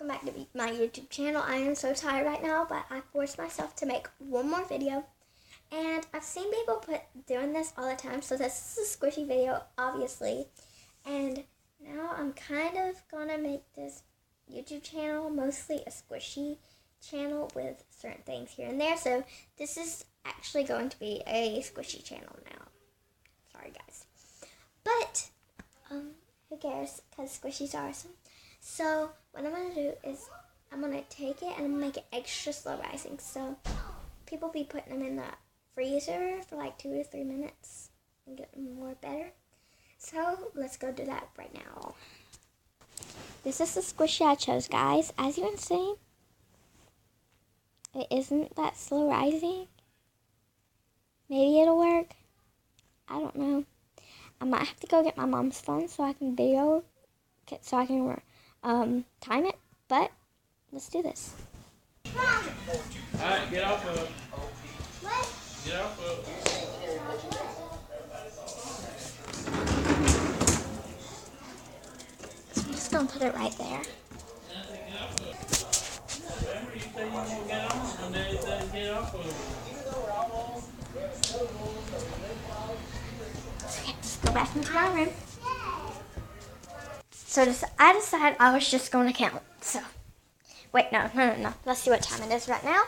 welcome back to my YouTube channel. I am so tired right now, but I forced myself to make one more video. And I've seen people doing this all the time, so this is a squishy video, obviously. And now I'm kind of gonna make this YouTube channel mostly a squishy channel with certain things here and there. So this is actually going to be a squishy channel now. Sorry guys. But, who cares, because squishies are awesome. So what I'm going to do is I'm going to take it and I'm going to make it extra slow rising. So people be putting them in the freezer for like 2 to 3 minutes and get them more better. So let's go do that right now. This is the squishy I chose, guys. As you can see, it isn't that slow rising. Maybe it'll work. I don't know. I might have to go get my mom's phone so I can time it, but let's do this. Alright, get off of it. What? Get off of So I'm just going to put it right there. Remember you said you want to get on, and then it says get off of it. Okay, let's go back into my room. So I decided I was just going to count. So, wait, no. Let's see what time it is right now.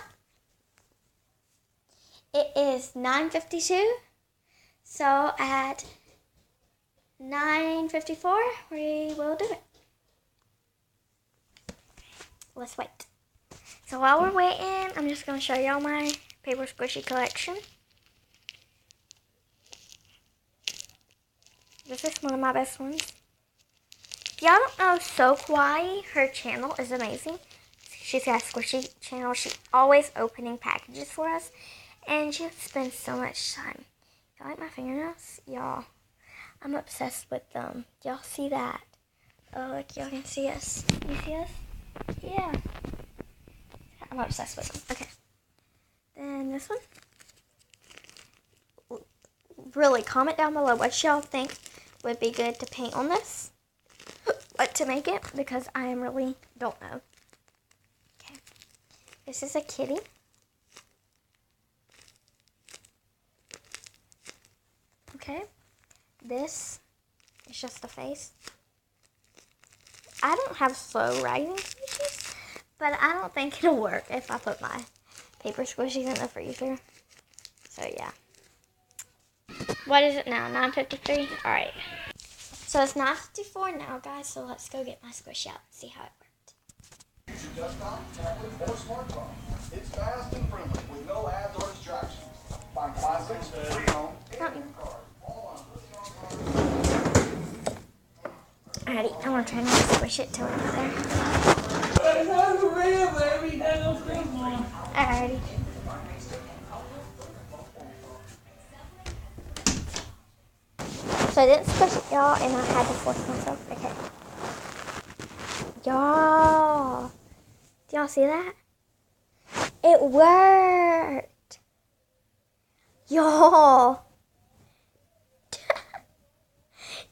It is 9:52. So at 9:54, we will do it. Let's wait. So while we're waiting, I'm just going to show y'all my paper squishy collection. This is one of my best ones. If y'all don't know So Kawaii, her channel is amazing. She's got a squishy channel. She's always opening packages for us. And she spends so much time. Y'all like my fingernails? Y'all, I'm obsessed with them. Y'all see that? Oh, look, y'all can see us. You see us? Yeah. I'm obsessed with them. Okay. Then this one. Really, comment down below what y'all think would be good to paint on this. What to make it, because I really don't know. Okay. This is a kitty. Okay. This is just the face. I don't have slow rising squishies, but I don't think it'll work if I put my paper squishies in the freezer. So yeah. What is it now? 9:53? Alright. So it's 9:54 now, guys, so let's go get my squish out and see how it worked. Use your desktop, tablet, or smartphone. It's fast and friendly with no ads or distractions. Find classics, pre-owned, and cars. Alrighty, I'm gonna try not to squish it till we get there. Alrighty. So I didn't squish it, y'all, and I had to force myself. Okay. Y'all. Do y'all see that? It worked. Y'all.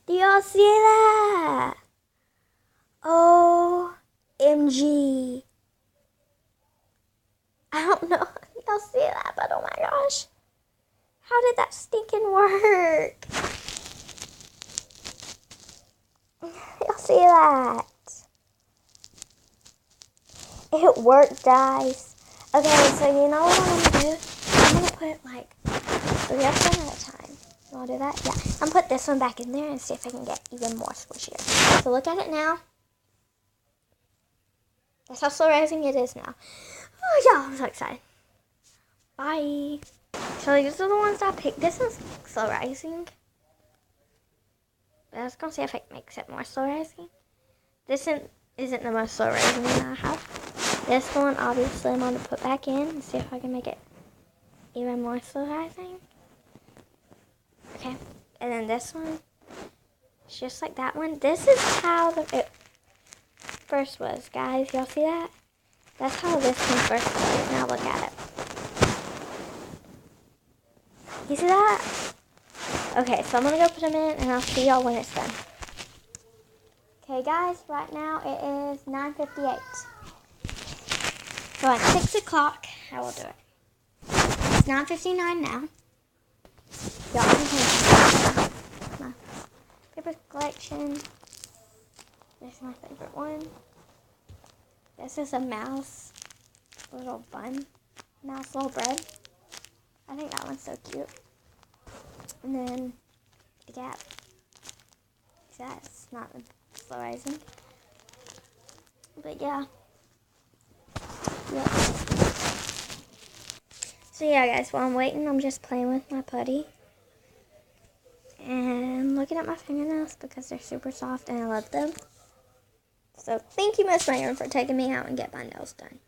Do y'all see that? OMG. I don't know if y'all see that, but oh my gosh. How did that stinking work? Y'all see that? It worked, guys. Okay, so you know what I'm going to do? I'm going to put like 3 of them at a time. You want to do that? Yeah. I'm going to put this one back in there and see if I can get even more squishier. So look at it now. That's how slow rising it is now. Oh, yeah, I'm so excited. Bye. So these are the ones I picked. This is slow rising. But I was going to see if it makes it more slow rising. This isn't the most slow rising one I have. This one, obviously, I'm going to put back in and see if I can make it even more slow rising. Okay. And then this one, it's just like that one. This is how it first was, guys. Y'all see that? That's how this one first was. Now look at it. You see that? Okay, so I'm going to go put them in, and I'll see y'all when it's done. Okay, guys, right now it is 9:58. So at 6 o'clock, I will do it. It's 9:59 now. Y'all can see my paper collection. This is my favorite one. This is a mouse little bun. Mouse little bread. I think that one's so cute. And then the Gap. That's not slow rising. But yeah. Yep. So yeah, guys, while I'm waiting, I'm just playing with my putty. And looking at my fingernails because they're super soft and I love them. So thank you, Miss Megan, for taking me out and get my nails done.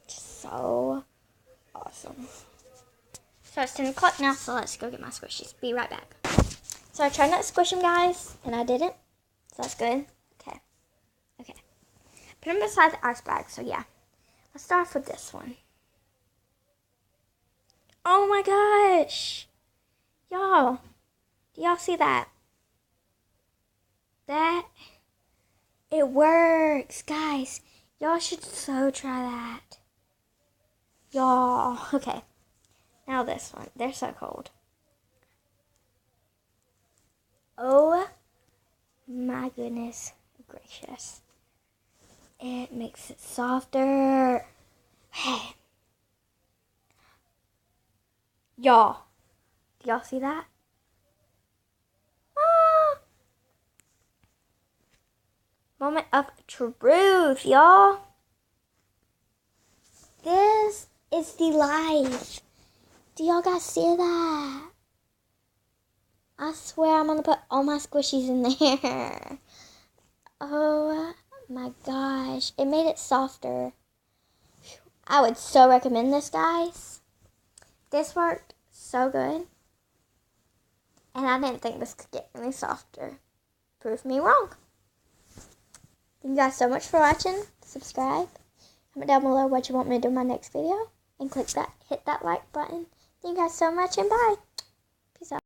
Just so awesome. So it's 10 o'clock now, so let's go get my squishies. Be right back. So I tried not to squish them, guys, and I didn't. So that's good. Okay. Okay. Put them beside the ice bag, so yeah. Let's start off with this one. Oh my gosh. Y'all. Do y'all see that? It works, guys. Y'all should so try that. Y'all. Okay. Now this one. They're so cold. Oh my goodness gracious. It makes it softer. Hey. Y'all. Do y'all see that? Ah. Moment of truth, y'all. This is the life. Do y'all guys see that? I swear I'm going to put all my squishies in there. Oh my gosh. It made it softer. I would so recommend this, guys. This worked so good. And I didn't think this could get any softer. Prove me wrong. Thank you guys so much for watching. Subscribe. Comment down below what you want me to do in my next video. And hit that like button. Thank you guys so much and bye. Peace out.